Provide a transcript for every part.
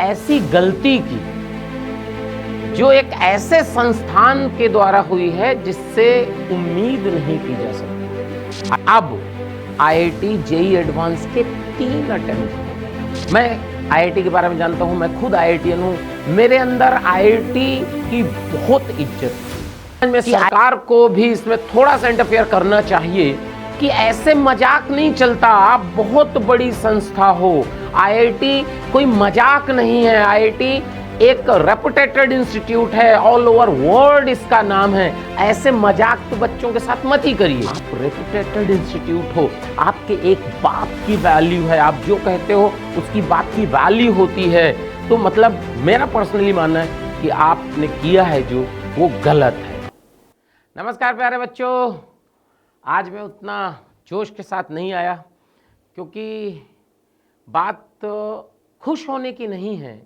ऐसी गलती की जो एक ऐसे संस्थान के द्वारा हुई है जिससे उम्मीद नहीं की जा सकती। अब आईआईटी जेईई एडवांस के 3 अटेम्प्ट। मैं आईआईटी के बारे में जानता हूं, मैं खुद आईआईटीएन हूं, मेरे अंदर आईआईटी की बहुत इज्जत है। सरकार को भी इसमें थोड़ा सा इंटरफेयर करना चाहिए कि ऐसे मजाक नहीं चलता। आप बहुत बड़ी संस्था हो, आईआईटी कोई मजाक नहीं है। आईआईटी एक रेपुटेटेड इंस्टीट्यूट है, ऑल ओवर वर्ल्ड इसका नाम है। ऐसे मजाक तो बच्चों के साथ मत ही करिए। आप रेपुटेटेड इंस्टीट्यूट हो, आपके एक बात की वैल्यू है, आप जो कहते हो उसकी बात की वैल्यू होती है। तो मतलब मेरा पर्सनली मानना है कि आपने किया है जो वो गलत है। नमस्कार प्यारे बच्चों, आज मैं उतना जोश के साथ नहीं आया क्योंकि बात खुश होने की नहीं है।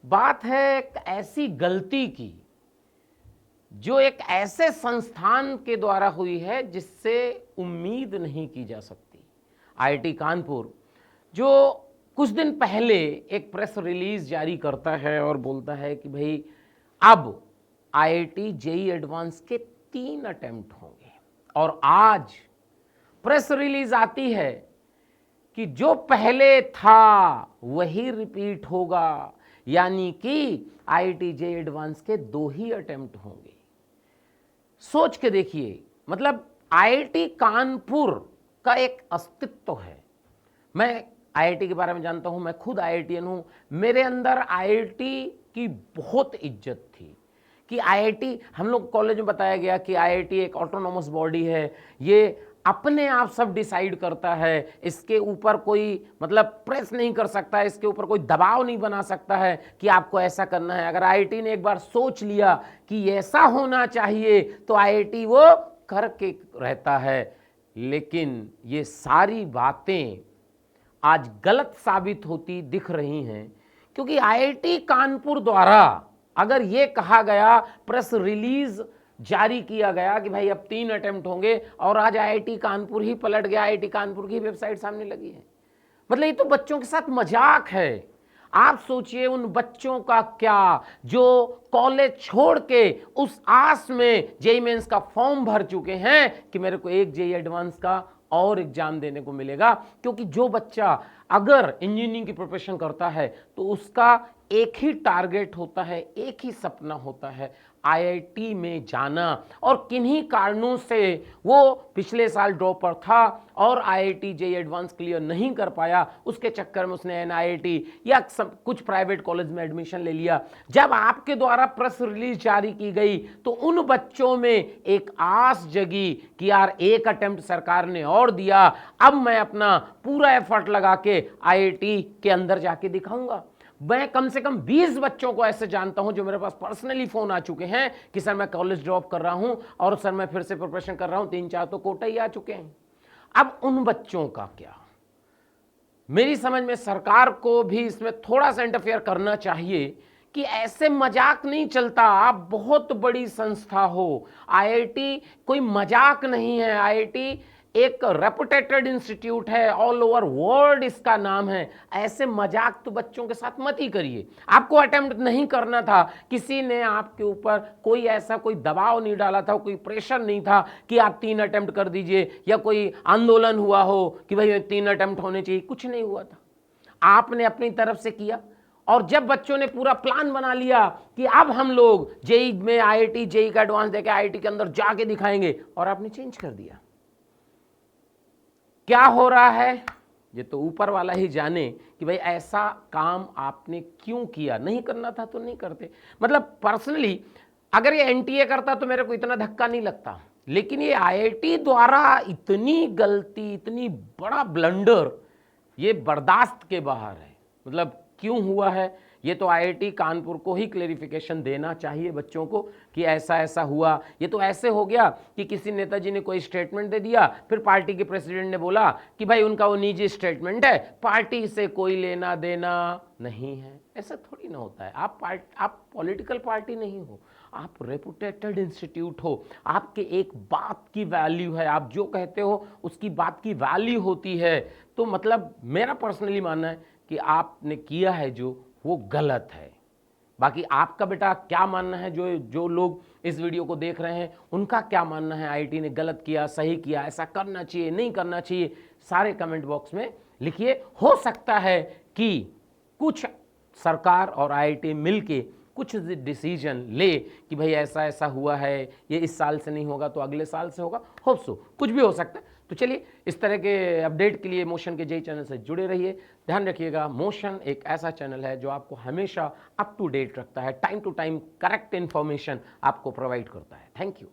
बात है एक ऐसी गलती की जो एक ऐसे संस्थान के द्वारा हुई है जिससे उम्मीद नहीं की जा सकती। आईआईटी कानपुर जो कुछ दिन पहले एक प्रेस रिलीज जारी करता है और बोलता है कि भाई अब आईआईटी जेईई एडवांस के 3 अटेम्प्ट होंगे, और आज प्रेस रिलीज आती है कि जो पहले था वही रिपीट होगा, यानी कि आईआईटी जेईई एडवांस के 2 ही अटेम्प्ट होंगे। सोच के देखिए, मतलब आईआईटी कानपुर का एक अस्तित्व है। मैं आईआईटी के बारे में जानता हूं, मैं खुद आईआईटीएन हूं, मेरे अंदर आईआईटी की बहुत इज्जत थी कि आईआईटी, हम लोग कॉलेज में बताया गया कि आईआईटी एक ऑटोनॉमस बॉडी है, ये अपने आप सब डिसाइड करता है, इसके ऊपर कोई मतलब प्रेस नहीं कर सकता है, इसके ऊपर कोई दबाव नहीं बना सकता है कि आपको ऐसा करना है। अगर आईआईटी ने एक बार सोच लिया कि ऐसा होना चाहिए तो आईआईटी वो करके रहता है। लेकिन ये सारी बातें आज गलत साबित होती दिख रही हैं, क्योंकि आईआईटी कानपुर द्वारा अगर ये कहा गया, प्रेस रिलीज जारी किया गया कि भाई अब 3 अटेम्प्ट होंगे, और आज आईआईटी कानपुर ही पलट गया, आईआईटी कानपुर की वेबसाइट सामने लगी है। मतलब ये तो बच्चों के साथ मजाक है। आप सोचिए उन बच्चों का क्या जो कॉलेज छोड़ के उस आस में जेईई मेंस का फॉर्म भर चुके हैं कि मेरे को एक जेईई एडवांस का और एग्जाम देने को मिलेगा। क्योंकि जो बच्चा अगर इंजीनियरिंग की प्रिपरेशन करता है तो उसका एक ही टारगेट होता है, एक ही सपना होता है, आईआईटी में जाना। और किन्हीं कारणों से वो पिछले साल ड्रॉपर था और आईआईटी जेईई एडवांस क्लियर नहीं कर पाया, उसके चक्कर में उसने एनआईटी या कुछ प्राइवेट कॉलेज में एडमिशन ले लिया। जब आपके द्वारा प्रेस रिलीज जारी की गई तो उन बच्चों में एक आस जगी कि यार एक अटेम्प्ट सरकार ने और दिया, अब मैं अपना पूरा एफर्ट लगा के आईआईटी के अंदर जाके दिखाऊंगा। मैं कम से कम 20 बच्चों को ऐसे जानता हूं जो मेरे पास पर्सनली फोन आ चुके हैं कि सर मैं कॉलेज ड्रॉप कर रहा हूं और सर मैं फिर से प्रिपरेशन कर रहा हूं, 3-4 तो कोटा ही आ चुके हैं। अब उन बच्चों का क्या? मेरी समझ में सरकार को भी इसमें थोड़ा सा इंटरफेयर करना चाहिए कि ऐसे मजाक नहीं चलता। आप बहुत बड़ी संस्था हो, आईआईटी कोई मजाक नहीं है। आईआईटी एक रेपुटेटेड इंस्टीट्यूट है, ऑल ओवर वर्ल्ड इसका नाम है। ऐसे मजाक तो बच्चों के साथ मत ही करिए। आपको अटेम्प्ट नहीं करना था, किसी ने आपके ऊपर कोई ऐसा कोई दबाव नहीं डाला था, कोई प्रेशर नहीं था कि आप 3 अटेम्प्ट कर दीजिए, या कोई आंदोलन हुआ हो कि भाई 3 अटेम्प्ट होने चाहिए। कुछ नहीं हुआ था, आपने अपनी तरफ से किया। और जब बच्चों ने पूरा प्लान बना लिया कि अब हम लोग जेईई में आईआईटी जेईई का एडवांस देके आईआईटी के अंदर जाके दिखाएंगे, और आपने चेंज कर दिया। क्या हो रहा है ये तो ऊपर वाला ही जाने कि भाई ऐसा काम आपने क्यों किया। नहीं करना था तो नहीं करते। मतलब पर्सनली अगर ये एनटीए करता तो मेरे को इतना धक्का नहीं लगता, लेकिन ये आईआईटी द्वारा इतनी गलती, इतनी बड़ा ब्लंडर, ये बर्दाश्त के बाहर है। मतलब क्यों हुआ है ये तो आईआईटी कानपुर को ही क्लेरिफिकेशन देना चाहिए बच्चों को कि ऐसा ऐसा हुआ। ये तो ऐसे हो गया कि किसी नेताजी ने कोई स्टेटमेंट दे दिया, फिर पार्टी के प्रेसिडेंट ने बोला कि भाई उनका वो निजी स्टेटमेंट है, पार्टी से कोई लेना देना नहीं है। ऐसा थोड़ी ना होता है। आप पॉलिटिकल पार्टी नहीं हो, आप रेपुटेटेड इंस्टीट्यूट हो, आपके एक बात की वैल्यू है, आप जो कहते हो उसकी बात की वैल्यू होती है। तो मतलब मेरा पर्सनली मानना है कि आपने किया है जो वो गलत है। बाकी आपका बेटा क्या मानना है, जो लोग इस वीडियो को देख रहे हैं उनका क्या मानना है, आईआईटी ने गलत किया, सही किया, ऐसा करना चाहिए, नहीं करना चाहिए, सारे कमेंट बॉक्स में लिखिए। हो सकता है कि कुछ सरकार और आईआईटी मिलके कुछ डिसीजन ले कि भाई ऐसा ऐसा हुआ है, ये इस साल से नहीं होगा तो अगले साल से होगा, होप सो, कुछ भी हो सकता है। तो चलिए, इस तरह के अपडेट के लिए मोशन के जेई चैनल से जुड़े रहिए। ध्यान रखिएगा, मोशन एक ऐसा चैनल है जो आपको हमेशा अप टू डेट रखता है, time to time correct information आपको प्रोवाइड करता है। Thank you.